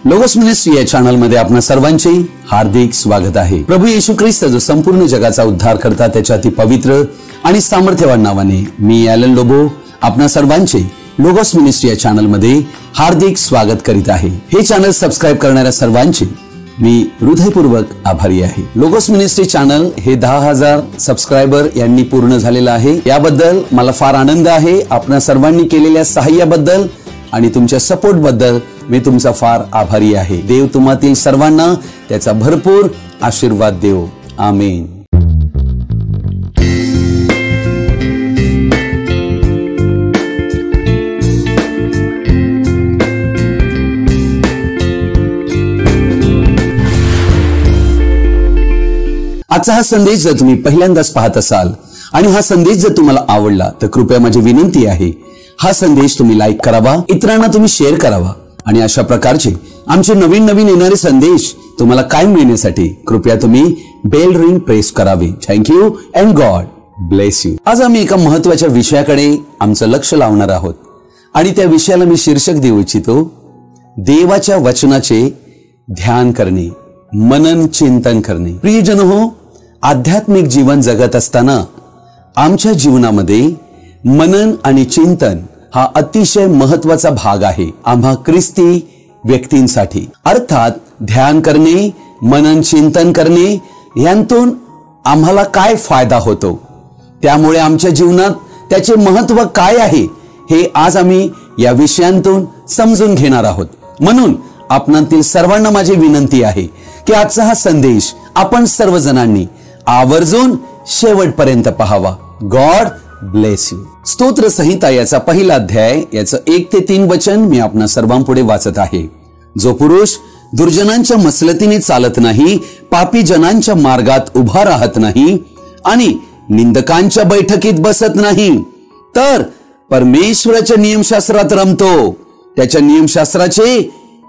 Logos ministry या channel मध्ये आपणा सर्वांचे हार्दिक स्वागत आहे। प्रभू येशू ख्रिस्त जो संपूर्ण जगाचा उद्धार करता त्याच्या अति पवित्र आणि सामर्थ्यवान नावाने मी ॲलन लोबो आपणा सर्वांचे लोगोस मिनिस्ट्री या चॅनल मध्ये हार्दिक स्वागत करीत आहे। हे चॅनल सबस्क्राइब करणाऱ्या सर्वांचे मी हृदयपूर्वक आभारी आहे। लोगोस मिनिस्ट्री चॅनल हे 10,000 सबस्क्रायबर यांनी पूर्ण झालेला आहे। याबद्दल मला फार आनंद आहे। आपणा सर्वांनी केलेल्या सहाय्याबद्दल आणि तुमच्या सपोर्ट बद्दल मी तुमचा फार आभारी आहे। देव तुम्हातील सर्वांना त्याचा भरपूर आशीर्वाद देवो। आमेन। आजचा हा संदेश जर तुम्ही पहिल्यांदाच पाहत असाल आणि हा संदेश जर तुम्हाला आवडला तर कृपया माझी विनंती आहे, हा संदेश तुम्ही लाईक करावा, इतरांना तुम्ही शेअर करावा आणि अशा प्रकारचे आमचे नवीन येणारे संदेश तुम्हाला कायम मिळण्यासाठी कृपया तुम्ही बेल रिंग प्रेस करावे। Thank you and God bless you. आज आम्ही एका महत्त्वाच्या विषयाकडे आमचं लक्ष लावणार आहोत आणि त्या विषयाला मी शीर्षक देऊ इच्छितो, देवाच्या वचनाचे ध्यान करणे, मनन चिंतन करणे। प्रियजन हो, आध्यात्मिक जीवन जगत असताना आमच्या जीवनामध्ये मनन आणि चिंतन हा अतिशय महत्त्वाचा भाग आहे आम्हा ख्रिस्ती व्यक्तींसाठी। अर्थात ध्यान करणे, मनन चिंतन करणे यांतून आम्हाला काय फायदा होतो, त्यामुळे आमच्या जीवनात त्याचे महत्त्व काय आहे हे आज आम्ही या विषयांतून समजून घेणार आहोत। म्हणून आपणातील सर्वांना माझी विनंती आहे की आजचा हा संदेश आपण सर्वजणांनी आवर्जून शेवटपर्यंत पाहावा। God bless you. स्तोत्र संहिता याचा पहिला अध्याय याचं 1 ते 3 वचन मी आपणा सर्वांपुढे वाचत आहे। जो पुरुष दुर्जनांच्या मसलतीने चालत नाही, पापी जनांच्या मार्गात उभा राहत नाही आणि निंदकांच्या बैठकीत बसत नाही, तर परमेश्वराच्या नियमशास्त्रात रमतो, त्याच्या नियमशास्त्राचे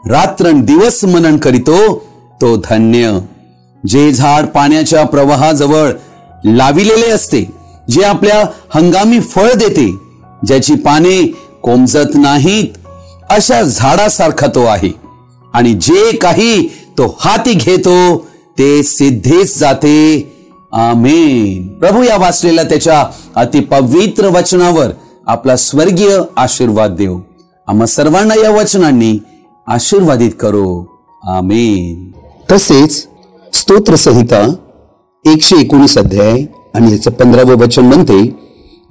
रात्रंदिवस मनन करीतो, तो धन्य। जे झाड पाण्याच्या प्रवाहाजवळ लाविलेले असते, जे आपल्या हंगामी फळ देते, ज्याची पाने कोमजत नाहीत, अशा झाडासारखा तो आहे आणि जे काही तो हाती घेतो ते सिद्धीस जाते। आमेन। प्रभू या वाचलेल्या त्याच्या अति पवित्र वचनावर आपला स्वर्गीय आशीर्वाद देव आम्हा सर्वांना या वचनांनी आशीर्वादित करो। आमेन। तसेच स्तोत्र संहिता 119 अध्याय आणि याचं 15वे वचन म्हणते,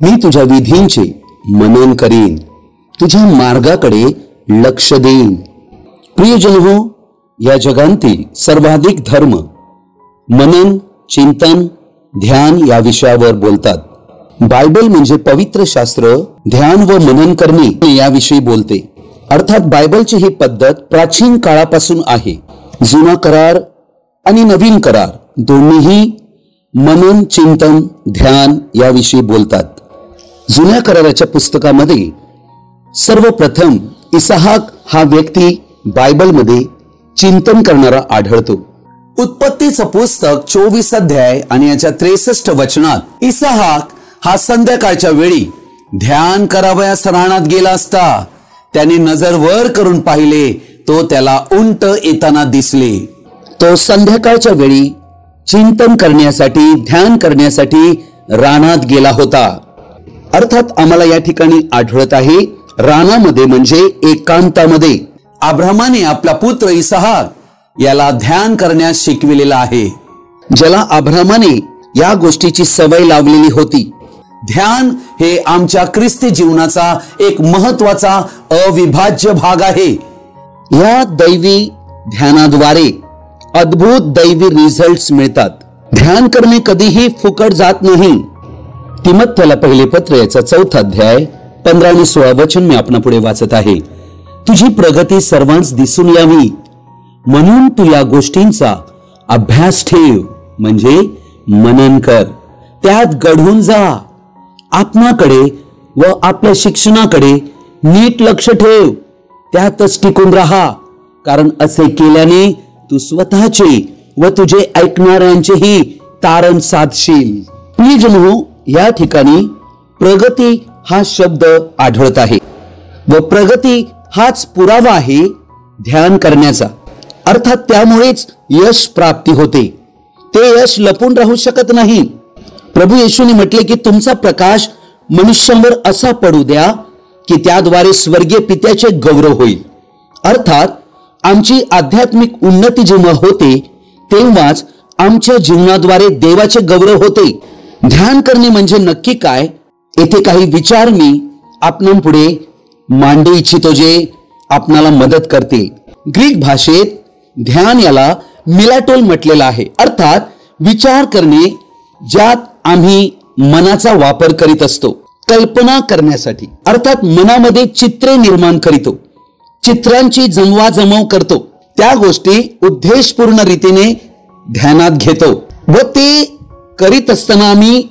मी तुझ्या विधींचे मनन करीन, तुझ्या मार्गाकडे लक्ष देईन। प्रियजन हो, या जगांतील सर्वाधिक धर्म मनन चिंतन ध्यान या विषयावर बोलतात। बायबल म्हणजे पवित्र शास्त्र ध्यान व मनन करणे याविषयी बोलते। अर्थात बायबलची ही पद्धत प्राचीन काळापासून आहे। जुना करार आणि नवीन करार दोन्हीही मनन चिंतन ध्यान याविषयी बोलतात। जुन्या कराराच्या पुस्तकामध्ये सर्वप्रथम इसहाक हा व्यक्ती बायबलमध्ये चिंतन करणारा आढळतो। उत्पत्तीचं पुस्तक 24 अध्याय आणि याच्या 63 वचनात इसहाक हा संध्याकाळच्या वेळी ध्यान करावयास रानात गेला असता त्याने नजर वर करून पाहिले, तो त्याला उंट येताना दिसले। तो संध्याकाळच्या वेळी चिंतन करण्यासाठी ध्यान करण्यासाठी रानात गेला होता। अर्थात आम्हाला या ठिकाणी आढळत आहे रानामध्ये म्हणजे एकांतामध्ये अब्राहमाने आपला पुत्र इसहाक याला ध्यान करण्यास शिकविलेला आहे, ज्याला अब्राहमाने या गोष्टीची सवय लावलेली होती। ध्यान हे आमच्या ख्रिस्ती जीवनाचा एक महत्त्वाचा अविभाज्य भाग आहे। या दैवी ध्यानाद्वारे अद्भुत दैवी रिझल्ट्स मिळतात। ध्यान करणे कधीही फुकट जात नाही। तिमोथेला पहिले पत्र याचा 4 अध्याय 15 आणि 16 वचन मी आपणापुढे वाचत आहे। तुझी प्रगती सर्वांस दिसून यावी म्हणून तू या गोष्टींचा अभ्यास ठेव, म्हणजे मनन कर, त्यात घडून जा, आत्माकडे व आपल्या शिक्षणाकडे नीट लक्ष ठेव, त्यातच टिकून राहा, कारण असे केल्याने तू स्वतःचे व तुझे ऐकणाऱ्यांचेही तारण साधशील। प्रियजन हो, या ठिकाणी प्रगती हा शब्द आढळत आहे व प्रगती हाच पुरावा आहे ध्यान करण्याचा, अर्थात त्यामुळेच यश प्राप्ती होते. ते यश लपून राहू शकत नाही. प्रभू येशूने म्हटले की तुमचा प्रकाश मनुष्यांवर असा पडू द्या की त्याद्वारे स्वर्गीय पित्याचे गौरव होईल. अर्थात आमची आध्यात्मिक उन्नती जेव्हा होते तेव्हाच आमच्या जीवनाद्वारे देवाचे गौरव होते. ध्यान करणे म्हणजे नक्की काय, येथे काही विचार मी आपणापुढे मांडू इच्छितो जे आपणाला मदत करतील. ग्रीक भाषेत ध्यान याला मिलाटोल म्हटलेलं आहे. अर्थात विचार करणे ज्यात आम्ही मनाचा वापर करीत असतो कल्पना करण्यासाठी. अर्थात मनामध्ये चित्रे निर्माण करीतो, चित्रांची जमवाजमव करतो, त्या गोष्टी उद्देशपूर्ण रीतीने ध्यानात घेतो व ते करीत असताना आम्ही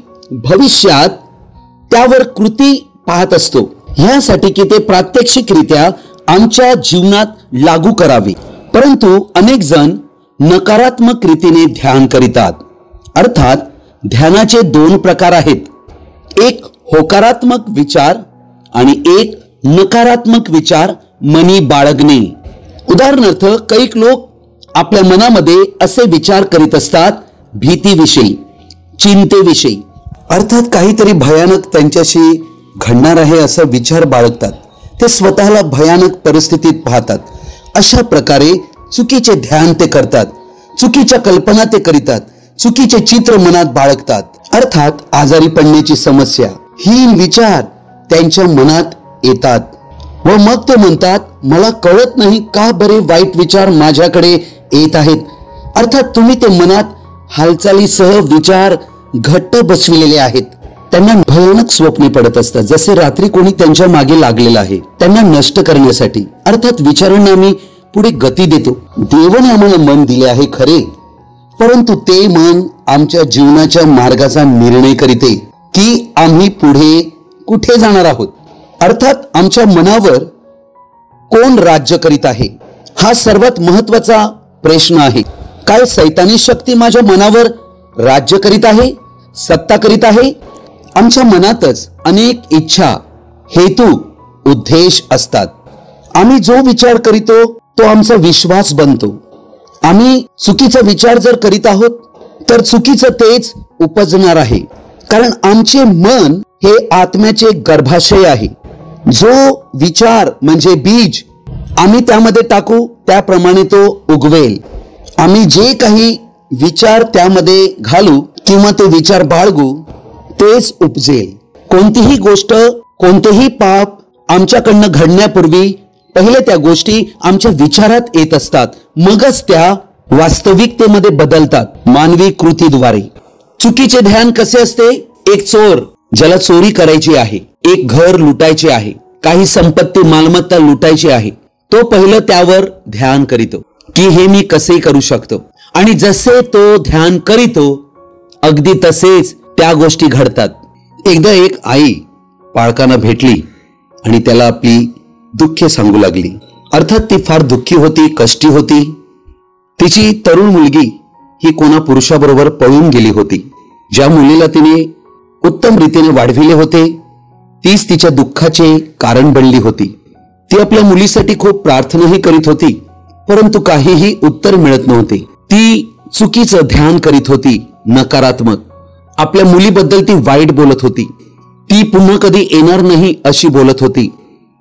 भविष्यात त्यावर कृती पाहत असतो, ह्यासाठी की ते प्रात्यक्षिकरित्या आमच्या जीवनात लागू करावे. परंतु अनेक जण नकारात्मक रीतीने ध्यान करीतात. अर्थात ध्यानाचे दोन प्रकार आहेत, एक होकारात्मक विचार आणि एक नकारात्मक विचार मनी बाळगणे. उदाहरणार्थ कैक लोक आपल्या मनामध्ये असे विचार करीत असतात भीतीविषयी, चिंतेविषयी, अर्थात काहीतरी भयानक त्यांच्याशी घडणार आहे असा विचार बाळगतात. ते स्वतःला भयानक परिस्थितीत पाहतात. अशा प्रकारे चुकीचे ध्यान ते करतात, चुकीच्या कल्पना ते करीतात, चुकीचे चित्र मनात बाळगतात. अर्थात आजारी पडण्याची समस्या, हीन विचार त्यांच्या मनात येतात व मग ते म्हणतात मला कळत नाही का बरे वाईट विचार माझ्याकडे येत आहेत. अर्थात तुम्ही ते मनात हालचालीसह विचार घट्ट बसविलेले आहेत. त्यांना भयानक स्वप्ने पडत असतात, जसे रात्री कोणी त्यांच्या मागे लागलेलं आहे त्यांना नष्ट करण्यासाठी. अर्थात विचारांना आम्ही पुढे गती देतो. देवाने आम्हाला मन दिले आहे खरे, परंतु ते मन आमच्या जीवनाच्या मार्गाचा निर्णय करीते की आम्ही पुढे कुठे जाणार आहोत. अर्थात आमच्या मनावर कोण राज्य करीत आहे हा सर्वात महत्वाचा प्रश्न आहे. काय सैतानी शक्ती माझ्या मनावर राज्य करीत आहे, सत्ता करीत आहे? आमच्या मनातच अनेक इच्छा, हेतू, उद्देश असतात. आम्ही जो विचार करीतो तो आमचा विश्वास बनतो. आम्ही चुकीचा विचार जर करीत आहोत तर चुकीचं तेच उपजणार आहे, कारण आमचे मन हे आत्म्याचे गर्भाशय आहे. जो विचार म्हणजे बीज आम्ही त्यामध्ये टाकू त्याप्रमाणे तो उगवेल. आम्ही जे काही विचार त्यामध्ये घालू किंवा ते विचार बाळगू तेच उपजेल. कोणतीही गोष्ट, कोणतेही पाप आमच्याकडनं घडण्यापूर्वी पहिले त्या गोष्टी आमच्या विचारात येत असतात, मगच त्या वास्तविकतेमध्ये बदलतात मानवी कृतीद्वारे. चुकीचे ध्यान कसे असते? एक चोर ज्याला चोरी करायची आहे, एक घर लुटायचे आहे, काही संपत्ती मालमत्ता लुटायची आहे, तो पहिलं त्यावर ध्यान करीतो की हे मी कसे करू शकतो, आणि जसे तो ध्यान करीतो अगदी तसेच त्या गोष्टी घडतात. एकदा एक आई बाळकांना भेटली आणि त्याला आपली दुःखे सांगू लागली. अर्थात ती फार दुःखी होती, कष्टी होती. तिची तरुण मुलगी ही कोणा पुरुषाबरोबर पळून गेली होती. ज्या मुलीला तिने उत्तम रीतीने वाढविले होते तीच तिच्या दुःखाचे कारण बनली होती. ती आपल्या मुलीसाठी खूप प्रार्थनाही करीत होती, परंतु काहीही उत्तर मिळत नव्हते. ती चुकीचं ध्यान करीत होती, नकारात्मक. आपल्या मुलीबद्दल ती वाईट बोलत होती. ती पुन्हा कधी येणार नाही अशी बोलत होती.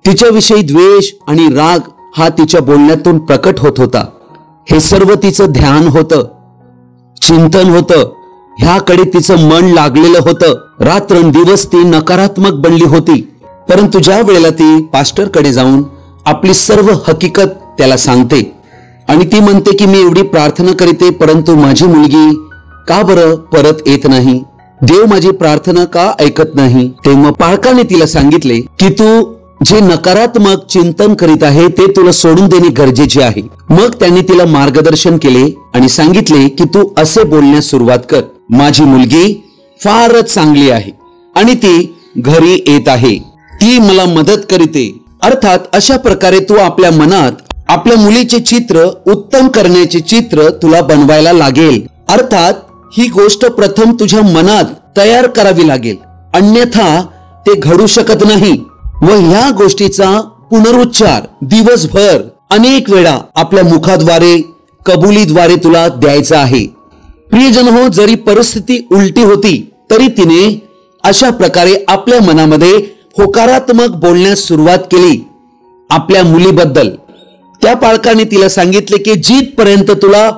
तिच्याविषयी द्वेष आणि राग हा तिच्या बोलण्यातून प्रकट होत होता. हे सर्व तिचं ध्यान होतं, चिंतन होतं, ह्याकडे तिचं मन लागलेलं होतं. रात्रंदिवस ती नकारात्मक बनली होती. परंतु ज्या वेळेला ती पास्टरकडे जाऊन आपली सर्व हकीकत त्याला सांगते आणि ती म्हणते की मी एवढी प्रार्थना करते परंतु माझी मुलगी का बरं परत येत नाही, देव माझी प्रार्थना का ऐकत नाही, तेव्हा पालकाने तिला सांगितले की तू जे नकारात्मक चिंतन करीत आहे ते तुला सोडून देणे गरजेचे आहे. मग त्यांनी तिला मार्गदर्शन केले आणि सांगितले की तू असे बोलण्यास सुरुवात कर, माझी मुलगी फारच चांगली आहे आणि ती घरी येत आहे, ती मला मदत करते. अर्थात अशा प्रकारे तू आपल्या मनात आपल्या मुलीचे चित्र उत्तम करण्याचे चित्र तुला बनवायला लागेल. अर्थात ही गोष्ट प्रथम तुझ्या मनात तयार करावी लागेल, अन्यथा ते घडू शकत नाही. व ह्या गोष्टीचा पुनरुच्चार दिवसभर अनेक वेळा आपल्या मुखाद्वारे कबुलीद्वारे तुला द्यायचा आहे. प्रियजन हो, जरी परिस्थिती उलटी होती तरी तिने अशा प्रकारे आपल्या मनामध्ये होकारात्मक बोलण्यास सुरुवात केली आपल्या मुलीबद्दल. त्या पालकाने तिला सांगितले की जिथपर्यंत तुला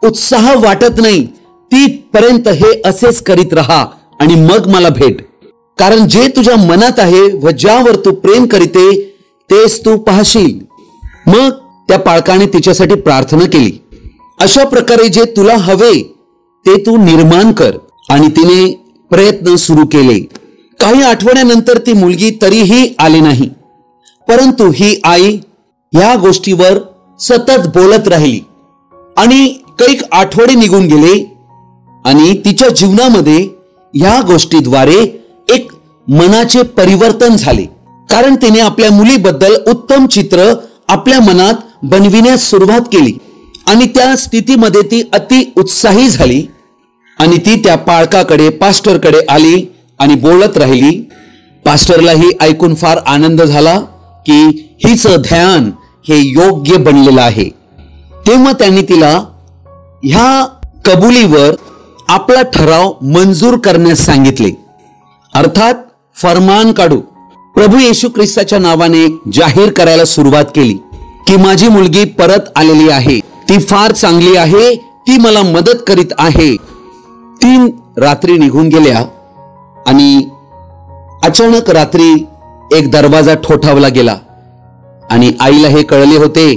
उत्साह वाटत नाही तिथपर्यंत हे असेच करीत राहा आणि मग मला भेट, कारण जे तुझ्या मनात आहे व ज्यावर तू प्रेम करीते तेच तू पाहशील. मग त्या पालकाने तिच्यासाठी प्रार्थना केली. अशा प्रकारे जे तुला हवे ते तू निर्माण कर. आणि तिने प्रयत्न सुरू केले. काही आठवड्यानंतर ती मुलगी तरीही आली नाही, परंतु ही आई ह्या गोष्टीवर सतत बोलत राहिली आणि काही आठवडे निघून गेले आणि तिच्या जीवनामध्ये ह्या गोष्टीद्वारे एक मनाचे परिवर्तन झाले, कारण तिने आपल्या मुलीबद्दल उत्तम चित्र आपल्या मनात बनविण्यास सुरुवात केली आणि त्या स्थितीमध्ये ती अति उत्साही झाली आणि ती त्या पालकाकडे पास्टरकडे आली आणि बोलत राहिली. पास्टरलाही ऐकून फार आनंद झाला की हिचं ध्यान हे योग्य बनलेलं आहे. तेव्हा त्यांनी तिला ह्या कबुलीवर आपला ठराव मंजूर करण्यास सांगितले, अर्थात फरमान काढू. प्रभू येशू ख्रिस्ताच्या नावाने जाहीर करायला सुरुवात केली की माझी मुलगी परत आलेली आहे, ती फार चांगली आहे, ती मला मदत करीत आहे. 3 रात्री निघून गेल्या आणि अचानक रात्री एक दरवाजा ठोठावला गेला आणि आईला हे कळले होते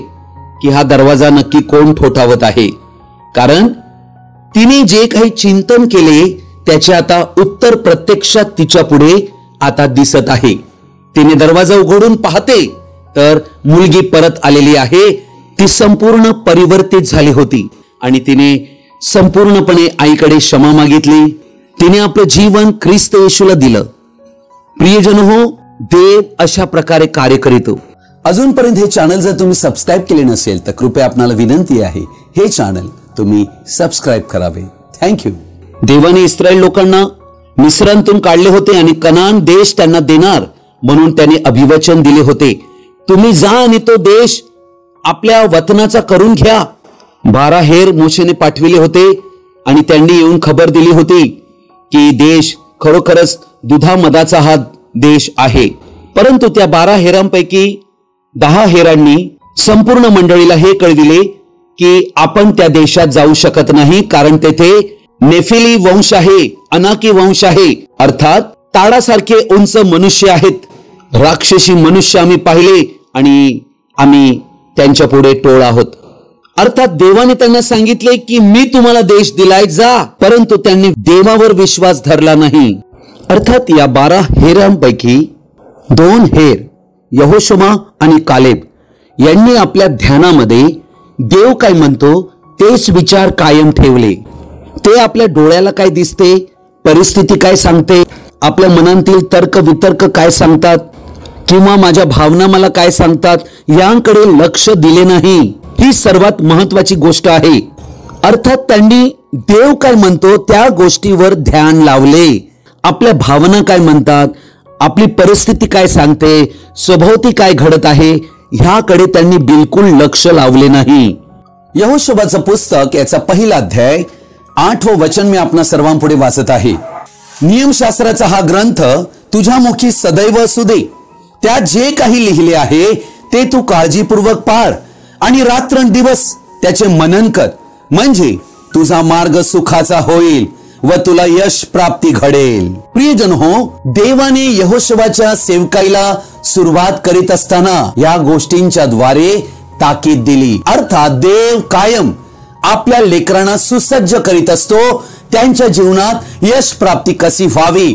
की हा दरवाजा नक्की कोण ठोठावत आहे, कारण तिने जे काही चिंतन केले त्याचे आता उत्तर प्रत्यक्षात तिच्या पुढे आता दिसत आहे. तिने दरवाजा उघडून पाहते तर मुलगी परत आलेली आहे. ती संपूर्ण परिवर्तित झाली होती आणि तिने संपूर्णपणे आईकडे क्षमा मागितली. तिने आपलं जीवन ख्रिस्त येशूला दिलं. प्रियजन हो, देव अशा प्रकारे कार्य करीतो. अजूनपर्यंत हे चॅनल जर तुम्ही सबस्क्राईब केले नसेल तर कृपया आपणाला विनंती आहे, हे चॅनल तुम्ही सबस्क्राईब करावे. थँक्यू. देवाने इस्रायल लोकांना मिस्रांतून काढले होते आणि कनान देश त्यांना देणार म्हणून त्याने अभिवचन दिले होते, तुम्ही जा आणि तो देश आपल्या वतनाचा करून घ्या. 12 हेर मोशेने पाठविले होते आणि त्यांनी येऊन खबर दिली होती की देश खरोखरच दुधामदाचा हा देश आहे. परंतु त्या 12 हेरांपैकी 10 हेरांनी संपूर्ण मंडळीला हे कळविले की आपण त्या देशात जाऊ शकत नाही, कारण तेथे नेफिली वंश आहे, अनाकी वंश आहे, अर्थात ताडासारखे उंच मनुष्य आहेत. राक्षसी मनुष्य आम्ही पाहिले आणि आम्ही त्यांच्या पुढे टोळ आहोत. अर्थात देवाने त्यांना सांगितले की मी तुम्हाला देश दिलाय, जा, परंतु त्यांनी देवावर विश्वास धरला नाही. अर्थात या 12 हेरांपैकी 2 हेर यहोशुआ आणि कालेब यांनी आपल्या ध्यानामध्ये देव काय म्हणतो तेच विचार कायम ठेवले. ते आपल्या डोळ्याला काय दिसते, परिस्थिती काय सांगते, आपल्या मनातील तर्क वितर्क काय सांगतात किंवा माझ्या भावना मला काय सांगतात यांकडे लक्ष दिले नाही. ही सर्वात महत्वाची गोष्ट आहे. अर्थात त्यांनी देव काय म्हणतो त्या गोष्टीवर ध्यान लावले. आपल्या भावना काय म्हणतात, आपली परिस्थिती काय सांगते, स्वभोवती काय घडत आहे ह्याकडे त्यांनी बिलकुल लक्ष लावले नाही. यहोशुआचं पुस्तक याचा 1 अध्याय 8 वचन मी आपणा सर्वांपुढे वाचत आहे. नियमशास्त्राचा हा ग्रंथ तुझ्या मुखी सदैव असू दे. त्यात जे काही लिहिले आहे ते तू काळजीपूर्वक पाळ आणि रात्रंदिवस त्याचे मनन कर, म्हणजे तुझा मार्ग सुखाचा होईल व तुला यश प्राप्ती घडेल. प्रियजन हो, देवाने यहोशुआच्या सेवकाईला सुरुवात करीत असताना या गोष्टींच्या द्वारे ताकीद दिली. अर्थात देव कायम आपल्या लेकरांना सुसज्ज करीत असतो. त्यांच्या जीवनात यश प्राप्ती कशी व्हावी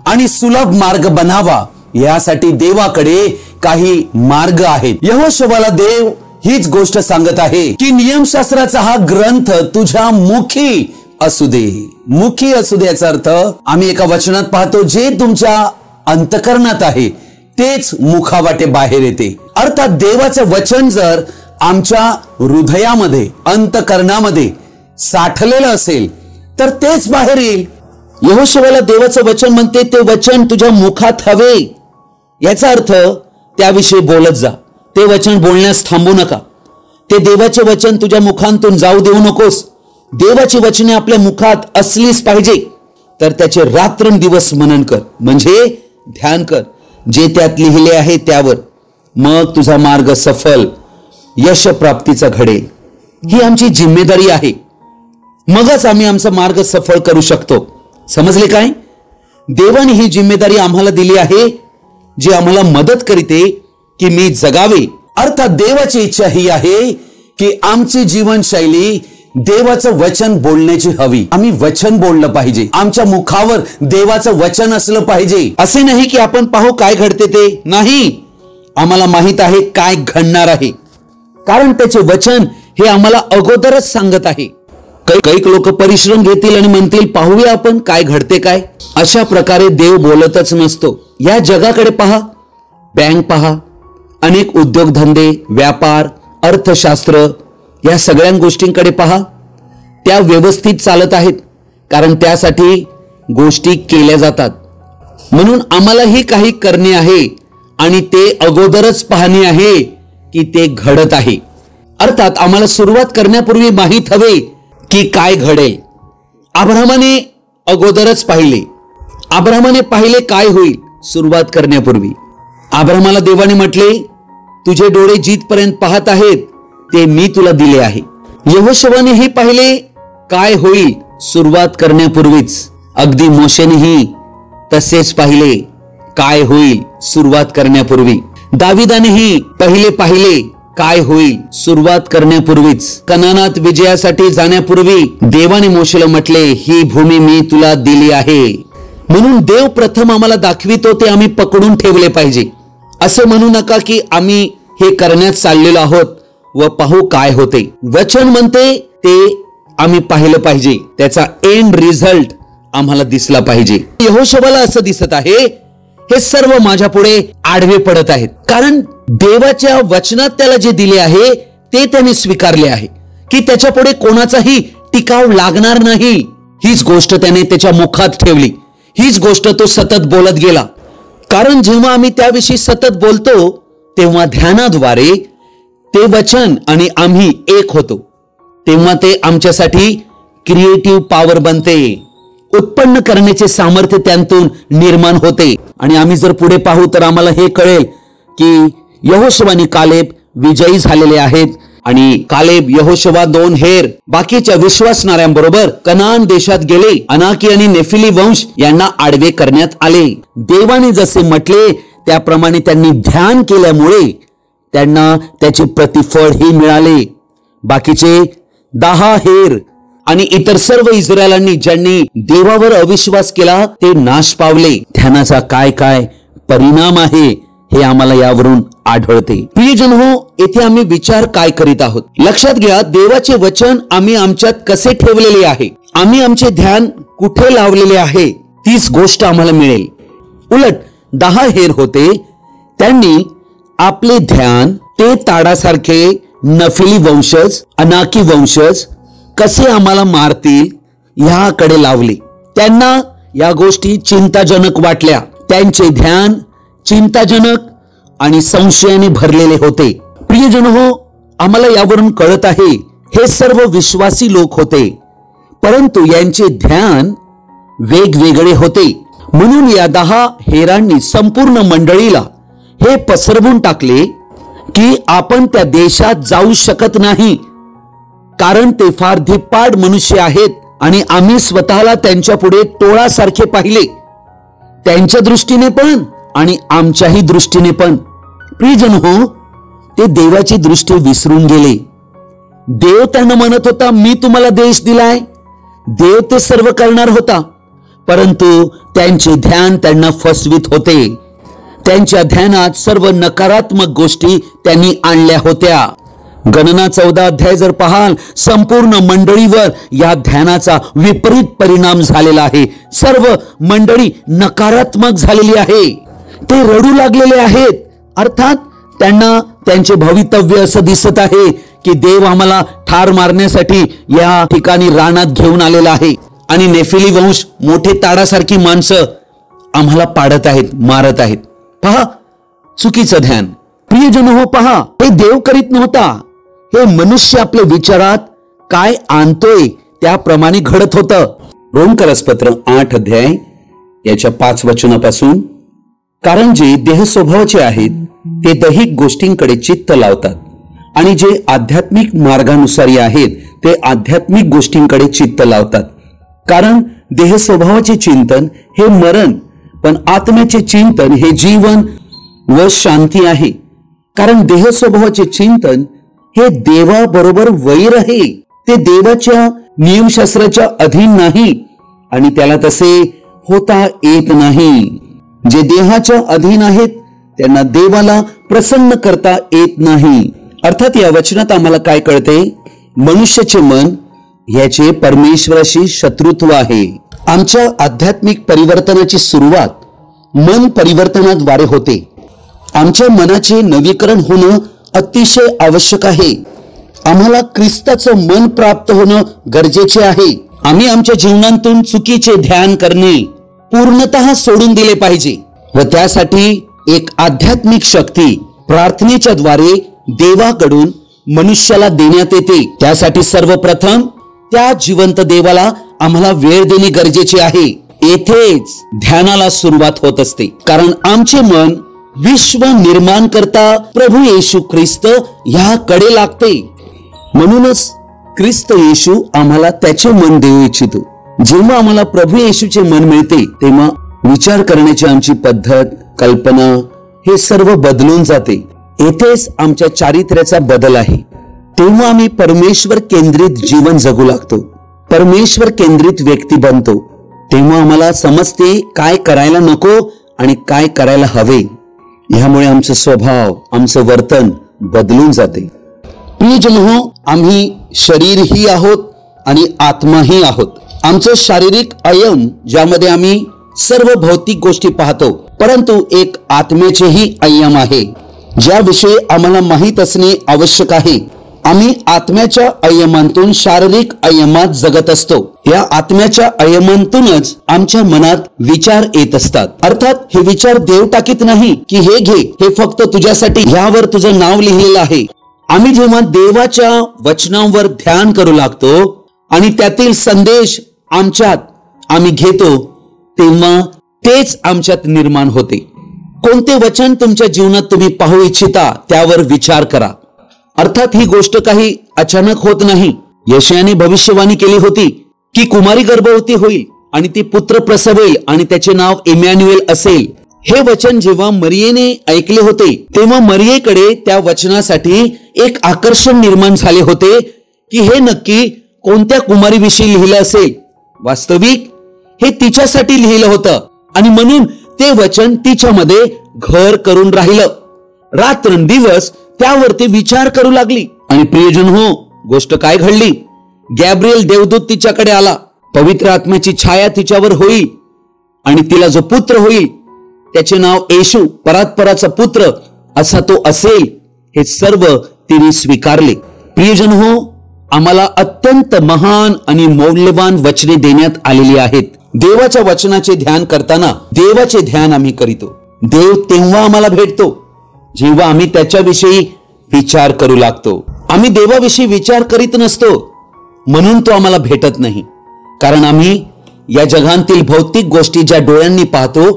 आणि सुलभ मार्ग बनावा यासाठी देवाकडे काही मार्ग आहेत. यहोशुआला देव हीच गोष्ट सांगत आहे की नियमशास्त्राचा हा ग्रंथ तुझ्या मुखी असू दे. मुखी असू दे याचा अर्थ आम्ही एका वचनात पाहतो, जे तुमच्या अंतकरणात आहे तेच मुखावाटे बाहेर येते. अर्थात देवाचे वचन जर आमच्या हृदयामध्ये अंतकरणामध्ये साठलेलं असेल तर तेच बाहेर येईल. यहोशुआला देवाचं वचन म्हणते ते वचन तुझ्या मुखात हवे. याचा अर्थ त्याविषयी बोलत जा, ते वचन बोलण्यास थांबू नका. ते देवाचे वचन तुझ्या मुखांतून जाऊ देऊ नकोस. देवाची वचने आपल्या मुखात असलीच पाहिजे. तर त्याचे रात्रंदिवस मनन कर, म्हणजे ध्यान कर जे त्यात लिहिले आहे त्यावर. मग तुझा मार्ग सफल यश प्राप्तीचा घडेल. ही आमची जिम्मेदारी आहे. मगच आम्ही आमचा मार्ग सफळ करू शकतो. समजले काय? देवाने ही जिम्मेदारी आम्हाला दिली आहे, जी आम्हाला मदत करते की मी जगावे. अर्थात देवाची इच्छा ही आहे की आमची जीवनशैली देवाचं वचन बोलण्याची हवी. आम्ही वचन बोललं पाहिजे. आमच्या मुखावर देवाचं वचन असलं पाहिजे. असे नाही की आपण पाहू काय घडते ते नाही. आम्हाला माहित आहे काय घडणार आहे, कारण त्याचे वचन हे आम्हाला अगोदरच सांगत आहे. काही लोक परिश्रम घेतील आणि म्हणतील पाहूया आपण काय घडते काय. अशा प्रकारे देव बोलतच नसतो. या जगाकडे पहा, बँक पहा, अनेक उद्योगधंदे, व्यापार, अर्थशास्त्र, या सगळ्या गोष्टींकडे पहा. त्या व्यवस्थित चालत आहेत, कारण त्यासाठी गोष्टी केल्या जातात. म्हणून आम्हालाही काही करणे आहे आणि ते अगोदरच पाहणे आहे की ते घडत आहे. अर्थात आम्हाला सुरुवात करण्यापूर्वी माहीत हवे की काय घडेल. अब्राहमाने अगोदरच पाहिले. अब्राहमाने पाहिले काय होईल सुरुवात करण्यापूर्वी. अब्राहमाला देवाने म्हटले, तुझे डोळे जिथपर्यंत पाहत आहेत ते मी तुला दिले आहे. यहोशुवानेही पाहिले काय होईल सुरुवात करण्यापूर्वीच. अगदी मोशेनेही तसेच पाहिले काय होईल सुरुवात करण्यापूर्वी. दाविदानेही पाहिले काय होईल सुरुवात करण्यापूर्वीच. कनानात विजयासाठी जाण्यापूर्वी देवाने मोशेला म्हटले, ही भूमी मी तुला दिली आहे. म्हणून देव प्रथम आम्हाला दाखवितो ते आम्ही पकडून ठेवले पाहिजे. असे म्हणू नका की आम्ही हे करण्यात चाललेलो आहोत व पाहू काय होते. वचन म्हणते ते आम्ही पाहिलं पाहिजे. त्याचा एंड रिझल्ट आम्हाला दिसला पाहिजे. यहोशुवाला असं दिसत आहे हे सर्व माझ्या पुढे आडवे पडत आहेत, कारण देवाच्या वचनात त्याला जे दिले आहे ते त्याने स्वीकारले आहे की त्याच्या पुढे कोणाचाही टिकाव लागणार नाही. हीच गोष्ट त्याने त्याच्या मुखात ठेवली. हीच गोष्ट तो सतत बोलत गेला. कारण जेव्हा आम्ही त्याविषयी सतत बोलतो तेव्हा ध्यानाद्वारे ते वचन आणि आम्ही एक होतो. तेव्हा ते आमच्यासाठी क्रिएटिव्ह पॉवर बनते. उत्पन्न करण्याचे सामर्थ्य त्यांतून निर्माण होते. आणि आम्ही जर पुढे पाहू तर आम्हाला हे कळेल की यहोशुवा आणि कालेब विजयी झालेले आहेत. आणि कालेब, यहोशुवा 2 हेर बाकीच्या विश्वासणाऱ्यांबरोबर कनान देशात गेले. अनाकी आणि नेफिली वंश यांना आडवे करण्यात आले. देवाने जसे म्हटले त्याप्रमाणे त्यांनी ध्यान केल्यामुळे त्यांना त्याचे प्रतिफळ ही मिळाले. बाकीचे 10 हेर आणि इतर सर्व इस्रायलांनी ज्यांनी देवावर अविश्वास केला ते नाश पावले. ध्यानाचा काय काय परिणाम आहे हे आम्हाला यावरून आढळते. प्रियजन हो, येथे आम्ही विचार काय करीत आहोत? लक्षात घ्या, देवाचे वचन आम्ही आमच्यात कसे ठेवलेले आहे, आम्ही आमचे ध्यान कुठे लावलेले आहे, तीच गोष्ट आम्हाला मिळेल. उलट 10 हेर होते, त्यांनी आपले ध्यान ते ताडासारखे नफिली वंशज, अनाकी वंशज कसे आम्हाला मारतील ह्याकडे लावले. त्यांना या गोष्टी चिंताजनक वाटल्या. त्यांचे ध्यान चिंताजनक आणि संशयाने भरलेले होते. प्रियजन हो, आम्हाला यावरून कळत आहे हे सर्व विश्वासी लोक होते, परंतु यांचे ध्यान वेगवेगळे होते. म्हणून या 10 हेरांनी संपूर्ण मंडळीला हे पसरवून टाकले की आपण त्या देशात जाऊ शकत नाही, कारण ते फार धिप्पाड मनुष्य आहेत आणि आम्ही स्वतःला त्यांच्या पुढे टोळासारखे पाहिले, त्यांच्या दृष्टीने पण आणि आमच्याही दृष्टीने पण. प्रियजन हो, ते देवाची दृष्टी विसरून गेले. देव त्यांना म्हणत होता, मी तुम्हाला देश दिलाय. देव ते सर्व करणार होता, परंतु त्यांचे ध्यान त्यांना फसवित होते. त्यांच्या ध्यानात सर्व नकारात्मक गोष्टी त्यांनी आणल्या होत्या. गणना 14 अध्याय जर पाहाल, संपूर्ण मंडळीवर या ध्यानाचा विपरीत परिणाम झालेला आहे. सर्व मंडळी नकारात्मक झालेली आहे. ते रडू लागलेले आहेत. अर्थात त्यांना त्यांचे भवितव्य असं दिसत आहे की देव आम्हाला ठार मारण्यासाठी या ठिकाणी रानात घेऊन आलेला आहे आणि नेफिली वंश, मोठे ताडासारखी माणसं आम्हाला पाडत आहेत, मारत आहेत. पहा चुकीचं ध्यान. प्रियजन हो, पहा, हे देव करीत नव्हता, हे मनुष्य आपल्या विचारात काय आणतोय त्याप्रमाणे घडत होतं. रोमकरसपत्र 8 अध्याय याच्या 5 वचनापासून, कारण जे देह स्वभावाचे आहेत ते दैहिक गोष्टींकडे चित्त लावतात आणि जे आध्यात्मिक मार्गानुसारी आहेत ते आध्यात्मिक गोष्टींकडे चित्त लावतात. कारण देह स्वभावाचे चिंतन हे मरण, पण आत्म्याचे चिंतन हे जीवन व शांती आहे. कारण देह स्वभावाचे चिंतन हे देवाबरोबर वैर आहे, ते देवाच्या नियमशास्त्राच्या अधीन नाही आणि त्याला तसे होता येत नाही. जे देहाच्या अधीन आहेत त्यांना देवाला प्रसन्न करता येत नाही. अर्थात या वचनात आम्हाला काय कळते? मनुष्याचे मन याचे परमेश्वराशी शत्रुत्व आहे. आमच्या आध्यात्मिक परिवर्तनाची सुरुवात मन परिवर्तनाद्वारे होते. आमच्या मनाचे नवीकरण होणं अतिशय आवश्यक आहे. आम्हाला ख्रिस्ताचं मन प्राप्त होणं गरजेचे आहे. आम्ही आमच्या जीवनातून चुकीचे ध्यान करणे पूर्णतः सोडून दिले पाहिजे व त्यासाठी एक आध्यात्मिक शक्ती प्रार्थनेच्या द्वारे देवाकडून मनुष्याला देण्यात येते. त्यासाठी सर्वप्रथम त्या जिवंत देवाला आम्हाला वेळ देणे गरजेचे आहे. येथेच ध्यानाला सुरुवात होत असते. कारण आमचे मन विश्व निर्माण करता प्रभू येशू ख्रिस्त ह्याकडे लागते. म्हणूनच ख्रिस्त येशू आम्हाला त्याचे मन देऊ इच्छितो. जेव्हा आम्हाला प्रभू येशूचे मन मिळते तेव्हा विचार करण्याची आमची पद्धत, कल्पना हे सर्व बदलून जाते. येथेच आमच्या चारित्र्याचा बदल आहे. तेव्हा आम्ही परमेश्वर केंद्रित जीवन जगू लागतो, परमेश्वर केंद्रित व्यक्ती बनतो. तेव्हा आम्हाला समजते काय करायला नको आणि काय करायला हवे. ह्यामुळे आमचा स्वभाव, आमचं वर्तन बदलून जाते. प्रियजनो, आम्ही शरीरही आहोत आणि आत्माही आहोत. आमचं शारीरिक अयन ज्यामध्ये आम्ही सर्व भौतिक गोष्टी पाहतो, परंतु एक आत्म्याचेही अयम आहे ज्याविषयी आम्हाला माहीत असणे आवश्यक आहे. आम्ही आत्म्याच्या अयमांतून शारीरिक अयमात जगत असतो. या आत्म्याच्या अयमांतूनच आमच्या मनात विचार येत असतात. अर्थात हे विचार देव टाकीत नाही की हे घे, हे फक्त तुझ्यासाठी, ह्यावर तुझं नाव लिहिलेलं आहे. आम्ही जेव्हा देवाच्या वचनांवर ध्यान करू लागतो आणि त्यातील संदेश आमच्यात आम्ही घेतो तेव्हा तेच आमच्यात निर्माण होते. कोणते वचन तुमच्या जीवनात तुम्ही पाहू इच्छिता त्यावर विचार करा. अर्थात ही गोष्ट काही अचानक होत नाही. यशायाने भविष्यवाणी केली होती की कुमारी गर्भवती होईल आणि ती पुत्र प्रसवेल आणि त्याचे नाव इमॅन्युएल असेल. हे वचन जेव्हा मरियेने ऐकले होते तेव्हा मरियेकडे त्या वचनासाठी एक आकर्षण निर्माण झाले होते की हे नक्की कोणत्या कुमारीविषयी लिहिलं असेल. वास्तविक हे तिच्यासाठी लिहिलं होतं आणि म्हणून ते वचन तिच्यामध्ये घर करून राहिलं. रात्रंदिवस त्यावरती विचार करू लागली. आणि प्रियजन हो, गोष्ट काय घडली? गॅब्रिएल देवदूत तिच्याकडे आला. पवित्र आत्म्याची छाया तिच्यावर होईल आणि तिला जो पुत्र होईल त्याचे नाव येशू, परात्पराचा पुत्र असा तो असेल. हे सर्व तिने स्वीकारले. प्रियजन हो, आम्हाला अत्यंत महान आणि मौल्यवान वचने देण्यात आलेली आहेत. देवाच्या वचनाचे ध्यान करताना देवाचे ध्यान आम्ही करीतो. देव तेव्हा आम्हाला भेटतो जेव्हा आम्ही त्याच्याविषयी विचार करू लागतो. आम्ही देवाविषयी विचार करीत नसतो म्हणून तो आम्हाला भेटत नाही. कारण आम्ही या जगातील भौतिक गोष्टी ज्या डोळ्यांनी पाहतो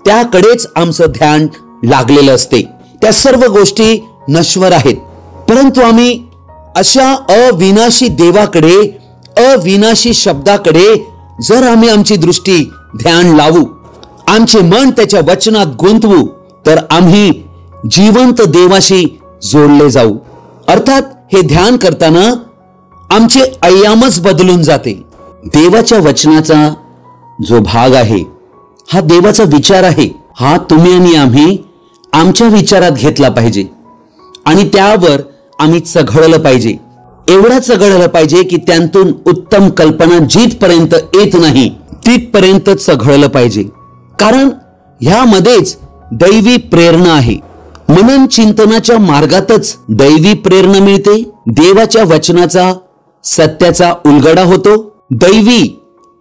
त्याकडेच आमचं ध्यान लागलेलं असते. त्या सर्व गोष्टी नश्वर आहेत. परंतु आम्ही अशा अविनाशी देवाकडे, अविनाशी शब्दाकडे जर आम्ही आमची दृष्टी, ध्यान लावू, आमचे मन त्याच्या वचनात गुंतवू तर आम्ही जिवंत देवाशी जोडले जाऊ. अर्थात हे ध्यान करताना आमचे आयामच बदलून जाते. देवाच्या वचनाचा जो भाग आहे हा देवाचा विचार आहे. हा तुम्ही आणि आम्ही आमच्या विचारात घेतला पाहिजे आणि त्यावर आम्ही चघळलं पाहिजे. एवढा चघळलं पाहिजे की त्यांतून उत्तम कल्पना जिथपर्यंत येत नाही तिथपर्यंत चघळलं पाहिजे. कारण ह्यामध्येच दैवी प्रेरणा आहे. मनन चिंतनाच्या मार्गातच दैवी प्रेरणा मिळते. देवाच्या वचनाचा, सत्याचा उलगडा होतो. दैवी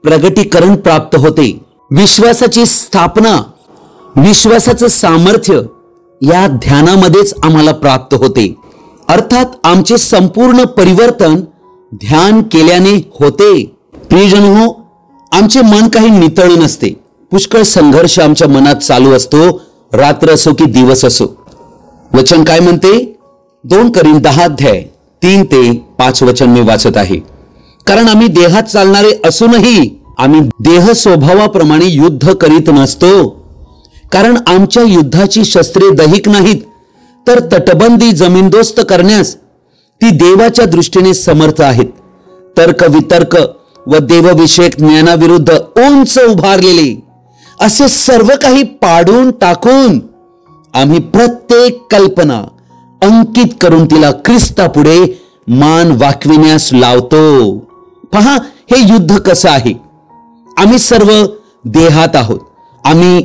प्रगटीकरण प्राप्त होते. विश्वासाची स्थापना, विश्वासाचं सामर्थ्य या ध्यानामध्येच आम्हाला प्राप्त होते. अर्थात आमचे संपूर्ण परिवर्तन ध्यान केल्याने होते. प्रियजनो, आमचे मन काही नितळ नसते. पुष्कळ संघर्ष आमच्या मनात चालू असतो, रात्र असो की दिवस असो. वचन काय म्हणते? 2 कोरिंथ 10:3-5 वचन मी वाचत आहे. कारण आम्ही देहात चालणारे असूनही आम्ही देह स्वभावाप्रमाणे युद्ध करीत नसतो. कारण आमच्या युद्धाची शस्त्रे दैहिक नाहीत, तर तटबंदी जमीनदोस्त करण्यास ती देवाच्या दृष्टीने समर्थ आहेत. तर्क वितर्क व देवविषयक ज्ञानाविरुद्ध उंच उभारलेले असे सर्व काही पाडून टाकून आम्ही प्रत्येक कल्पना अंकित करून तिला ख्रिस्तापुढे मान वाकविण्यास लावतो. पहा हे युद्ध कसं आहे. आम्ही सर्व देहात आहोत. आम्ही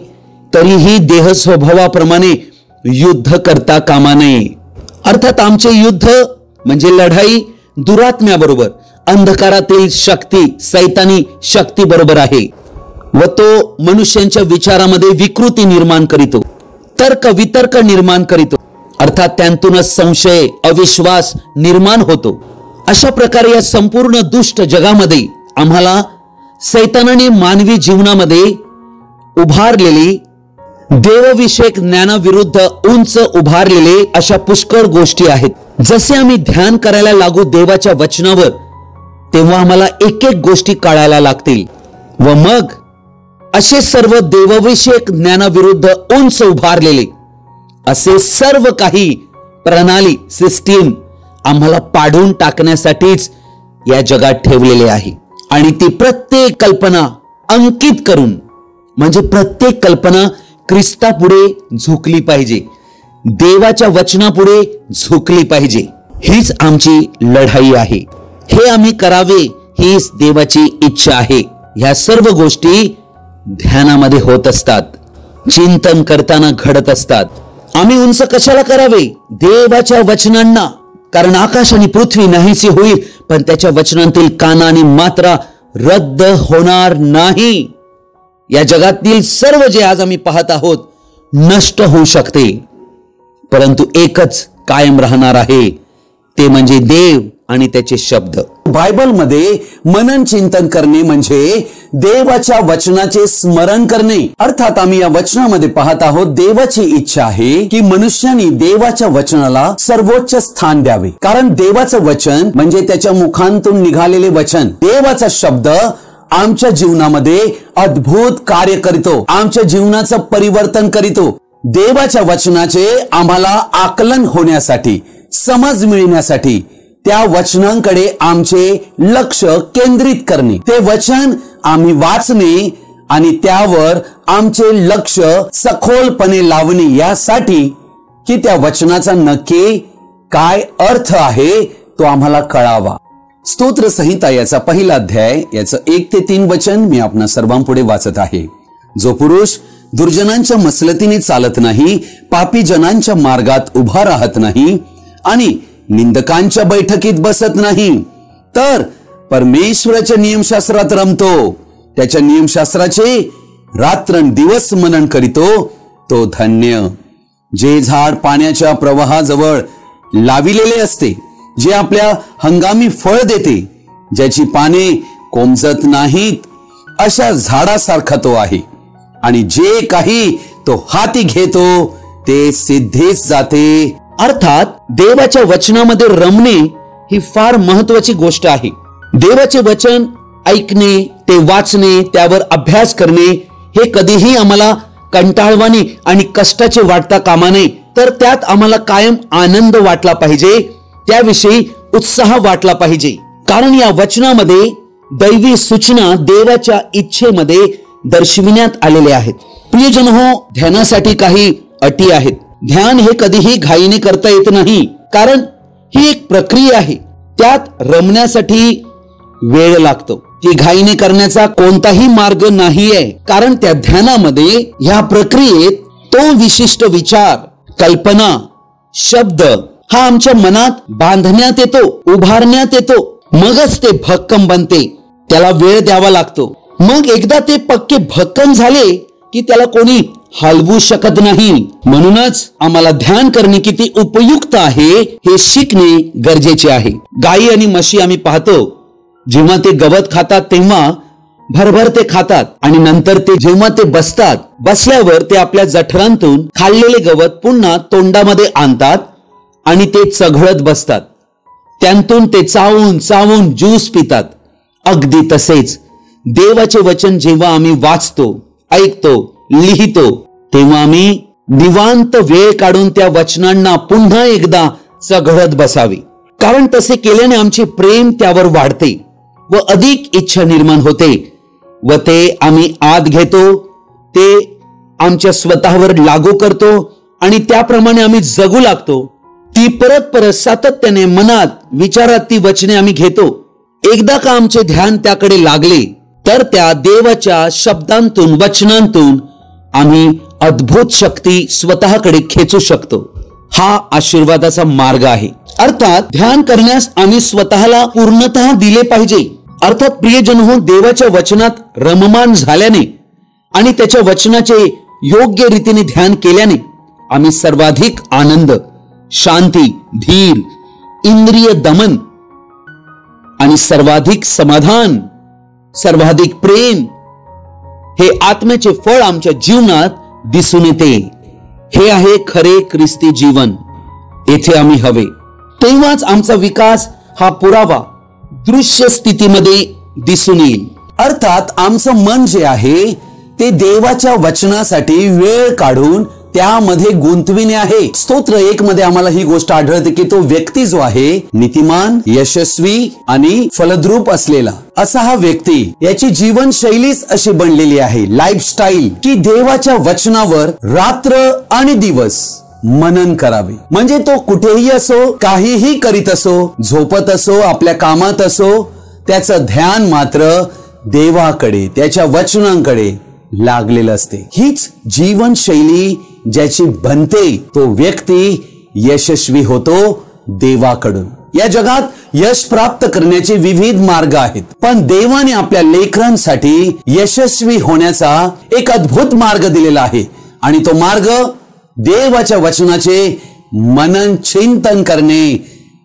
तरीही देह स्वभावाप्रमाणे युद्ध करता कामा नये. अर्थात आमचे युद्ध म्हणजे लढाई दुरात्म्याबरोबर, अंधकारातील शक्ती, सैतानी शक्ती बरोबर आहे व तो मनुष्यांच्या विचारामध्ये विकृती निर्माण करीतो, तर्क वितर्क निर्माण करीतो. अर्थात त्यांतूनच संशय, अविश्वास निर्माण होतो. अशा प्रकारे या संपूर्ण दुष्ट जगामध्ये आम्हाला सैतानाने मानवी जीवनामध्ये उभारलेली देवविषयक ज्ञानाविरुद्ध उंच उभारलेले अशा पुष्कळ गोष्टी आहेत. जसे आम्ही ध्यान करायला लागू देवाच्या वचनावर, तेव्हा आम्हाला एक एक गोष्टी काढायला लागतील व मग असे सर्व देवविषयक ज्ञानाविरुद्ध उंच उभारलेले असे सर्व काही प्रणाली, सिस्टीम आम्हाला पाडून टाकण्यासाठीच या जगात ठेवलेले आहे. आणि ती प्रत्येक कल्पना अंकित करून, म्हणजे प्रत्येक कल्पना ख्रिस्तापुढे झुकली पाहिजे, देवाच्या वचनापुढे झुकली पाहिजे. हीच आमची लढाई आहे. हे आम्ही करावे, हीच देवाची इच्छा आहे. ह्या सर्व गोष्टी ध्यानामध्ये होत असतात, चिंतन करताना घडत असतात. आम्ही उंच कशाला करावे? देवाच्या वचनांना. कारण आकाश आणि पृथ्वी नाहीशी होईल, पण त्याच्या वचनांतील काना आणि मात्रा रद्द होणार नाही. या जगातील सर्व जे आज आम्ही पाहत आहोत नष्ट होऊ शकते, परंतु एकच कायम राहणार आहे, ते म्हणजे देव आणि त्याचे शब्द. बायबलमध्ये मनन चिंतन करणे म्हणजे देवाच्या वचनाचे स्मरण करणे. अर्थात आम्ही या वचनामध्ये पाहत आहोत देवाची इच्छा आहे की मनुष्याने देवाच्या वचनाला सर्वोच्च स्थान द्यावे. कारण देवाचं वचन म्हणजे त्याच्या मुखांतून निघालेले वचन, देवाचा शब्द आमच्या जीवनामध्ये अद्भुत कार्य करीतो, आमच्या जीवनाचं परिवर्तन करीतो. देवाच्या वचनाचे आम्हाला आकलन होण्यासाठी, समज मिळण्यासाठी त्या वचनांकडे आमचे लक्ष केंद्रित करणे, ते वचन आम्ही वाचणे आणि त्यावर आमचे लक्ष सखोलपणे लावणे, यासाठी की त्या वचनाचा नक्की काय अर्थ आहे तो आम्हाला कळावा. स्तोत्र संहिता याचा 1 अध्याय याचं 1 ते 3 वचन मी आपणा सर्वांपुढे वाचत आहे. जो पुरुष दुर्जनांच्या मसलतीने चालत नाही, पापी जनांच्या मार्गात उभा राहत नाही आणि निंदकांच्या बैठकीत बसत नाही, तर परमेश्वराच्या नियमशास्त्रात रमतो, त्याच्या नियमशास्त्राचे रात्रंदिवस मनन करीतो, तो धन्य. जे झाड पाण्याच्या प्रवाहाजवळ लाविलेले असते, जे आपल्या हंगामी फळ देते, ज्याची पाने कोमजत नाहीत, अशा झाडासारखा तो आहे. आणि जे काही तो हाती घेतो ते सिद्धीस जाते. अर्थात देवाच्या वचनामध्ये रमणे ही फार महत्वाची गोष्ट आहे. देवाचे वचन ऐकणे, ते वाचणे, त्यावर अभ्यास करणे हे कधीही आम्हाला कंटाळवाणे आणि कष्टाचे वाटता कामा नये, तर त्यात आम्हाला कायम आनंद वाटला पाहिजे, त्याविषयी उत्साह वाटला पाहिजे. कारण या वचनामध्ये दैवी सूचना देवाच्या इच्छेमध्ये दर्शविण्यात आलेल्या आहेत. प्रियजन हो, ध्यानासाठी काही अटी आहेत. ध्यान हे कधीही घाईने करता येत नाही, कारण ही एक प्रक्रिया आहे. त्यात रमण्यासाठी वेळ लागतो. ती घाईने करण्याचा कोणताही मार्ग नाहीये, कारण त्या ध्यानामध्ये ह्या प्रक्रियेत तो विशिष्ट विचार, कल्पना, शब्द हा आमच्या मनात बांधण्यात येतो, उभारण्यात येतो, मगच ते भक्कम बनते. त्याला वेळ द्यावा लागतो. मग एकदा ते पक्के भक्कम झाले की त्याला कोणी हलवू शकत नाही. म्हणूनच आम्हाला ध्यान करणे किती उपयुक्त आहे हे शिकणे गरजेचे आहे. गायी आणि म्हशी आम्ही पाहतो, जेव्हा ते गवत खातात तेव्हा भरभर ते खातात आणि नंतर ते जेव्हा ते बसल्यावर ते आपल्या जठरांतून खाल्लेले गवत पुन्हा तोंडामध्ये आणतात आणि ते चघळत बसतात. त्यांतून ते चावून चावून ज्यूस पितात. अगदी तसेच देवाचे वचन जेव्हा आम्ही वाचतो, ऐकतो, लिहितो, तेव्हा आम्ही निवांत वेळ काढून त्या वचनांना पुन्हा एकदा चघळत बसावे. कारण तसे केल्याने आमचे प्रेम त्यावर वाढते व अधिक इच्छा निर्माण होते व ते आम्ही आत घेतो, ते आमच्या स्वतःवर लागू करतो आणि त्याप्रमाणे आम्ही जगू लागतो. ती परत सातत्याने मनात, विचारात ती वचने आम्ही घेतो. एकदा का आमचे ध्यान त्याकडे लागले तर त्या देवाच्या शब्दांतून, वचनांतून आम्ही अद्भुत शक्ती स्वतःकडे खेचू शकतो. हा आशीर्वादाचा मार्ग आहे. अर्थात ध्यान करण्यास आम्ही स्वतःला पूर्णतः दिले पाहिजे. अर्थात प्रियजन हो, देवाच्या वचनात रममान झाल्याने आणि त्याच्या वचनाचे योग्य रीतीने ध्यान केल्याने आम्ही सर्वाधिक आनंद, शांती, धीर, इंद्रिय दमन आणि सर्वाधिक समाधान, सर्वाधिक प्रेम हे आत्म्याचे फळ आमच्या जीवनात दिसून येते. हे आहे खरे ख्रिस्ती जीवन. येथे आम्ही हवे तेव्हाच आमचा विकास हा पुरावा दृश्य स्थितीमध्ये दिसून येईल. अर्थात आमचं मन जे आहे ते देवाच्या वचनासाठी वेळ काढून त्यामध्ये गुंतविणे आहे. स्तोत्र 1 मध्ये आम्हाला ही गोष्ट आढळते की तो व्यक्ती जो आहे नीतिमान, यशस्वी आणि फलद्रूप असलेला, असा हा व्यक्ती, याची जीवनशैलीच अशी बनलेली आहे, लाईफस्टाईल, की देवाच्या वचनावर रात्र आणि दिवस मनन करावे. म्हणजे तो कुठेही असो, काहीही करीत असो, झोपत असो, आपल्या कामात असो, त्याचं ध्यान मात्र देवाकडे, त्याच्या वचनांकडे लागलेलं असते. हीच जीवनशैली ज्याची बनते तो व्यक्ती यशस्वी होतो देवाकडून. या जगात यश प्राप्त करण्याचे विविध मार्ग आहेत, पण देवाने आपल्या लेकरांसाठी यशस्वी होण्याचा एक अद्भुत मार्ग दिलेला आहे आणि तो मार्ग देवाच्या वचनाचे मनन, चिंतन करणे,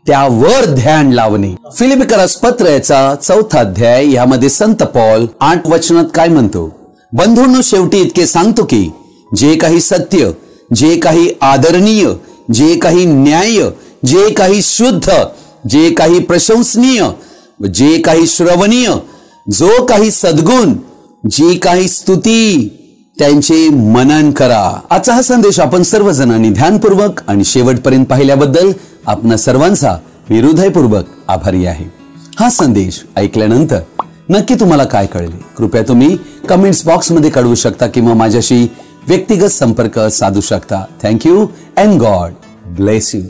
त्यावर ध्यान लावणे. फिलिपिकरास पत्र याचा 4था अध्याय यामध्ये संत पौल 8 वचनात काय म्हणतो? बंधूंनो, शेवटी इतके सांगतो की जे काही सत्य, जे काही आदरणीय, जे काही न्याय, जे काही शुद्ध, जे काही प्रशंसनीय, जे काही श्रवणीय, जो काही सद्गुण, जी काही स्तुती, त्यांचे मनन करा. आजचा हा संदेश आपण सर्वजणांनी ध्यानपूर्वक आणि शेवटपर्यंत पाहिल्याबद्दल आपणा सर्वांचा मी हृदयपूर्वक आभारी आहे. हा संदेश ऐकल्यानंतर नक्की तुम्हाला काय कळले? कृपया तुम्ही कमेंट्स बॉक्स मध्ये कळवू शकता किंवा माझ्याशी व्यक्तिगत संपर्क साधू शकता. Thank you and God bless you.